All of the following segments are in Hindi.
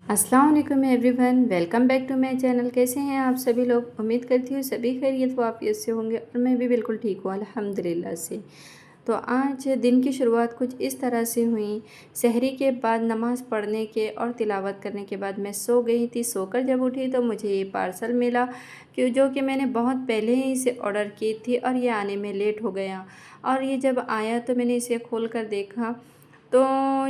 अस्सलाम वालेकुम everyone, welcome back to my channel. कैसे हैं आप सभी लोग? उम्मीद करती हूँ सभी खैरियत व आफियत से होंगे और मैं भी बिल्कुल ठीक हूँ अल्हम्दुलिल्लाह से। तो आज दिन की शुरुआत कुछ इस तरह से हुई। सहरी के बाद नमाज़ पढ़ने के और तिलावत करने के बाद मैं सो गई थी। सोकर जब उठी तो मुझे ये पार्सल मिला जो कि मैंने बहुत पहले ही इसे ऑर्डर की थी और ये आने में लेट हो गया। और ये जब आया तो मैंने इसे खोल कर देखा तो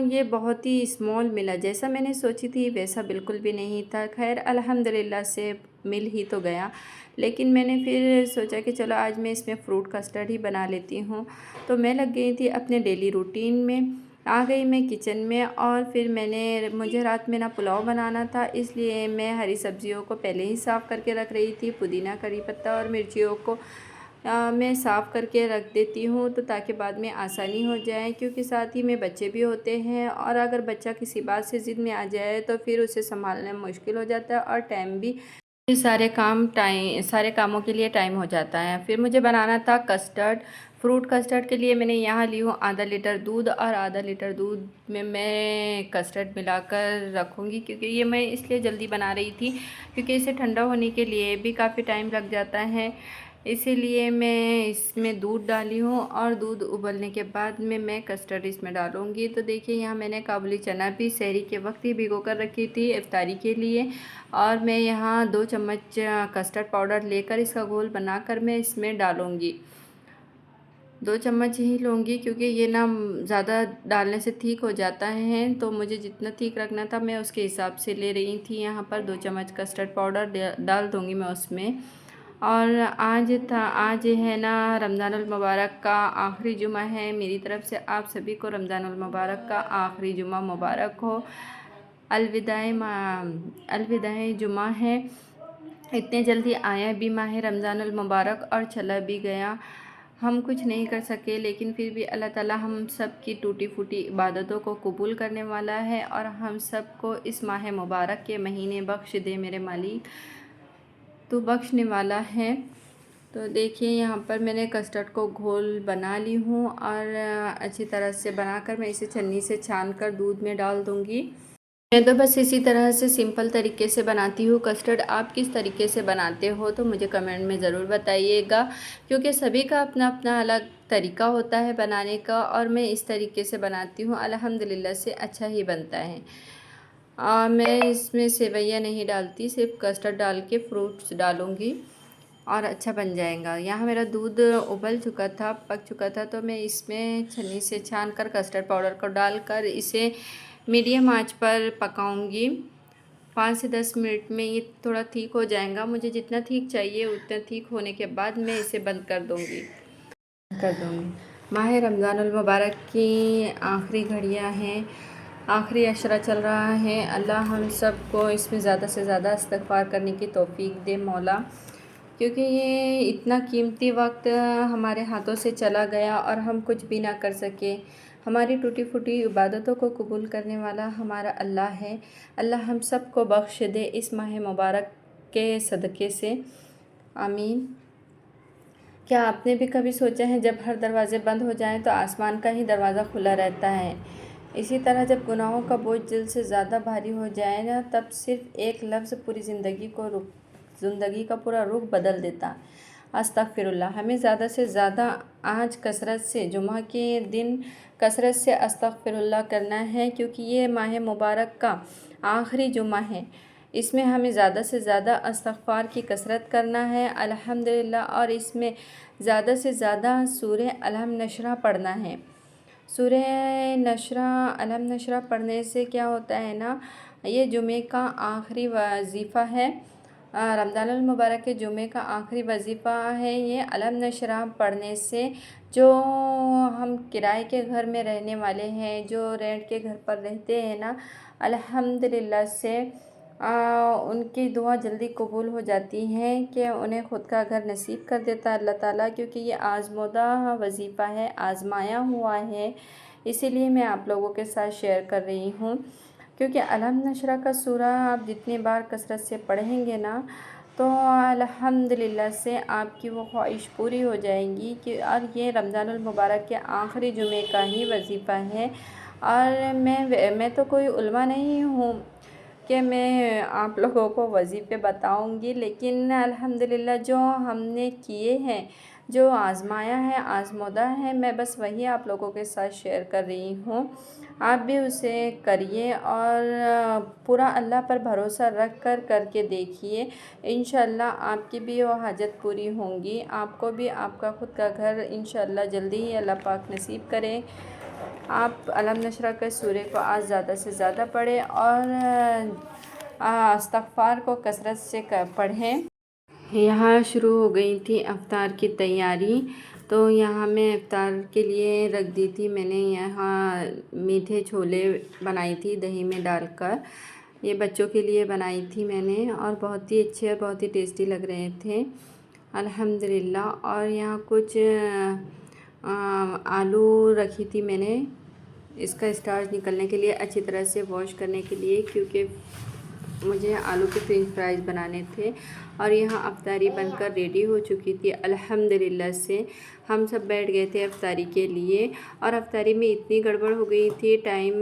ये बहुत ही स्मॉल मिला। जैसा मैंने सोची थी वैसा बिल्कुल भी नहीं था। खैर अल्हम्दुलिल्लाह से मिल ही तो गया। लेकिन मैंने फिर सोचा कि चलो आज मैं इसमें फ़्रूट कस्टर्ड ही बना लेती हूँ। तो मैं लग गई थी अपने डेली रूटीन में। आ गई मैं किचन में और फिर मुझे रात में ना पुलाव बनाना था, इसलिए मैं हरी सब्जियों को पहले ही साफ़ करके रख रही थी। पुदीना, करी पत्ता और मिर्चियों को मैं साफ़ करके रख देती हूँ तो ताकि बाद में आसानी हो जाए, क्योंकि साथ ही में बच्चे भी होते हैं और अगर बच्चा किसी बात से ज़िद में आ जाए तो फिर उसे संभालना मुश्किल हो जाता है और टाइम भी सारे कामों के लिए टाइम हो जाता है। फिर मुझे बनाना था कस्टर्ड। फ्रूट कस्टर्ड के लिए मैंने यहाँ ली हूँ आधा लीटर दूध और आधा लीटर दूध में मैं कस्टर्ड मिलाकर रखूँगी, क्योंकि ये मैं इसलिए जल्दी बना रही थी क्योंकि इसे ठंडा होने के लिए भी काफ़ी टाइम लग जाता है। इसीलिए मैं इसमें दूध डाली हूँ और दूध उबलने के बाद में मैं कस्टर्ड इसमें डालूँगी। तो देखिए यहाँ मैंने काबुली चना भी सहरी के वक्त ही भिगो कर रखी थी इफ्तारी के लिए, और मैं यहाँ 2 चम्मच कस्टर्ड पाउडर लेकर इसका घोल बनाकर मैं इसमें डालूँगी। 2 चम्मच ही लूँगी क्योंकि ये ना ज़्यादा डालने से ठीक हो जाता है, तो मुझे जितना ठीक रखना था मैं उसके हिसाब से ले रही थी। यहाँ पर 2 चम्मच कस्टर्ड पाउडर डाल दूँगी मैं उसमें। और आज है ना रमज़ानुल मुबारक का आखिरी जुमा है। मेरी तरफ़ से आप सभी को रमज़ानुल मुबारक का आखिरी जुमा मुबारक हो। अलविदाए जुमा है। इतने जल्दी आया भी माह रमज़ानुल मुबारक और चला भी गया। हम कुछ नहीं कर सके, लेकिन फिर भी अल्लाह ताला हम सब की टूटी फूटी इबादतों को कबूल करने वाला है और हम सब को इस माह मुबारक के महीने बख्श दे मेरे मालिक, तो बख्शने वाला है। तो देखिए यहाँ पर मैंने कस्टर्ड को घोल बना ली हूँ और अच्छी तरह से बनाकर मैं इसे छन्नी से छान कर दूध में डाल दूँगी। मैं तो बस इसी तरह से सिंपल तरीके से बनाती हूँ कस्टर्ड। आप किस तरीके से बनाते हो तो मुझे कमेंट में ज़रूर बताइएगा, क्योंकि सभी का अपना अपना अलग तरीका होता है बनाने का और मैं इस तरीके से बनाती हूँ। अल्हम्दुलिल्लाह से अच्छा ही बनता है। मैं इसमें सेवइयाँ नहीं डालती, सिर्फ कस्टर्ड डाल के फ्रूट्स डालूँगी और अच्छा बन जाएगा। यहाँ मेरा दूध उबल चुका था, पक चुका था, तो मैं इसमें छन्नी से छान कर कस्टर्ड पाउडर को डालकर इसे मीडियम आंच पर पकाऊंगी। 5 से 10 मिनट में ये थोड़ा ठीक हो जाएगा। मुझे जितना ठीक चाहिए उतना ठीक होने के बाद मैं इसे बंद कर दूंगी। माह रमज़ानुल मुबारक की आखिरी घड़ियां हैं, आखिरी अशरा चल रहा है। अल्लाह हम सब को इसमें ज़्यादा से ज़्यादा इस्तग़फ़ार करने की तौफ़ीक दे मौला, क्योंकि ये इतना कीमती वक्त हमारे हाथों से चला गया और हम कुछ भी ना कर सके। हमारी टूटी फूटी इबादतों को कबूल करने वाला हमारा अल्लाह है। अल्लाह हम सब को बख्श दे इस माह मुबारक के सदक़े से, आमीन। क्या आपने भी कभी सोचा है जब हर दरवाज़े बंद हो जाएं तो आसमान का ही दरवाज़ा खुला रहता है? इसी तरह जब गुनाहों का बोझ दिल से ज़्यादा भारी हो जाए ना, तब सिर्फ़ एक लफ्ज़ पूरी ज़िंदगी का पूरा रुख बदल देता। अस्तग़फ़िरुल्लाह। हमें ज़्यादा से ज़्यादा आज कसरत से जुमा के दिन कसरत से अस्तग़फ़िरुल्लाह करना है, क्योंकि ये माह मुबारक का आखिरी जुमा है। इसमें हमें ज़्यादा से ज़्यादा इस्तग़फ़ार की कसरत करना है अल्हम्दुलिल्लाह, और इसमें ज़्यादा से ज़्यादा सूरह अलम नशरा पढ़ना है। सूरह अलम नशरा पढ़ने से क्या होता है ना, ये जुमे का आखिरी वजीफ़ा है। रमज़ानुल मुबारक के जुमे का आखिरी वजीफ़ा है ये अलम नशरा पढ़ने से। जो हम किराए के घर में रहने वाले हैं, जो रेंट के घर पर रहते हैं ना, अल्हम्दुलिल्लाह से उनकी दुआ जल्दी कबूल हो जाती है कि उन्हें ख़ुद का घर नसीब कर देता है अल्लाह ताला, क्योंकि ये आज़मूदा वजीफ़ा है, आज़माया हुआ है। इसीलिए मैं आप लोगों के साथ शेयर कर रही हूँ, क्योंकि अलम नशरा का सूरा आप जितनी बार कसरत से पढ़ेंगे ना, तो अल्हम्दुलिल्लाह से आपकी वो ख्वाहिश पूरी हो जाएगी कि और ये रमज़ानुल मुबारक के आखिरी जुमे का ही वजीफ़ा है। और मैं तो कोई उलमा नहीं हूँ, कि मैं आप लोगों को वज़ीफ़े बताऊंगी, लेकिन अल्हम्दुलिल्लाह जो हमने किए हैं, जो आज़माया है, आज़मूदा है, मैं बस वही आप लोगों के साथ शेयर कर रही हूँ। आप भी उसे करिए और पूरा अल्लाह पर भरोसा रख कर करके देखिए। इंशाअल्लाह आपकी भी वो हाजत पूरी होंगी। आपको भी आपका ख़ुद का घर इंशाअल्लाह जल्दी ही अल्लाह पाक नसीब करे। आप अलम नशरा के सूरे को आज ज़्यादा से ज़्यादा पढ़ें और इस्तग़फ़ार को कसरत से पढ़ें। यहाँ शुरू हो गई थी अफ्तार की तैयारी। तो यहाँ मैं इफ्तार के लिए रख दी थी। मैंने यहाँ मीठे छोले बनाई थी दही में डालकर। ये बच्चों के लिए बनाई थी मैंने और बहुत ही अच्छे और बहुत ही टेस्टी लग रहे थे अल्हम्दुलिल्लाह। और यहाँ कुछ आलू रखी थी मैंने, इसका स्टार्च निकलने के लिए, अच्छी तरह से वॉश करने के लिए, क्योंकि मुझे आलू के फ्रेंच फ्राइज़ बनाने थे। और यहाँ अफ्तारी बनकर रेडी हो चुकी थी अल्हम्दुलिल्लाह से। हम सब बैठ गए थे अफ्तारी के लिए और अफ्तारी में इतनी गड़बड़ हो गई थी, टाइम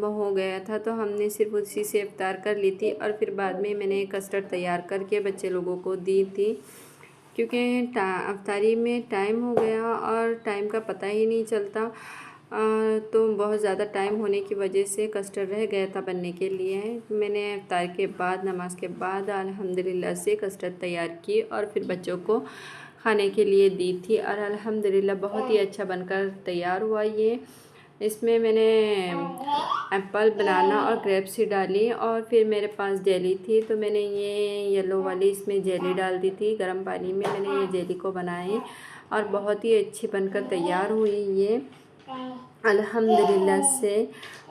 हो गया था, तो हमने सिर्फ उसी से इफ्तार कर ली थी। और फिर बाद में मैंने कस्टर्ड तैयार करके बच्चे लोगों को दी थी, क्योंकि अफ्तारी में टाइम हो गया और टाइम का पता ही नहीं चलता। तो बहुत ज़्यादा टाइम होने की वजह से कस्टर्ड रह गया था बनने के लिए। मैंने इफ्तार के बाद, नमाज के बाद अल्हम्दुलिल्लाह से कस्टर्ड तैयार की और फिर बच्चों को खाने के लिए दी थी और अल्हम्दुलिल्लाह बहुत ही अच्छा बनकर तैयार हुआ ये। इसमें मैंने एप्पल, बनाना और ग्रेप्स ही डाली और फिर मेरे पास जेली थी, तो मैंने ये येलो वाली इसमें जेली डाल दी थी। गर्म पानी में मैंने ये जेली को बनाई और बहुत ही अच्छी बनकर तैयार हुई ये अल्हम्दुलिल्लाह से।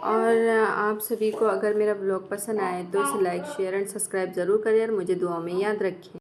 और आप सभी को अगर मेरा ब्लॉग पसंद आए तो इसे लाइक, शेयर एंड सब्सक्राइब ज़रूर करें और मुझे दुआ में याद रखें।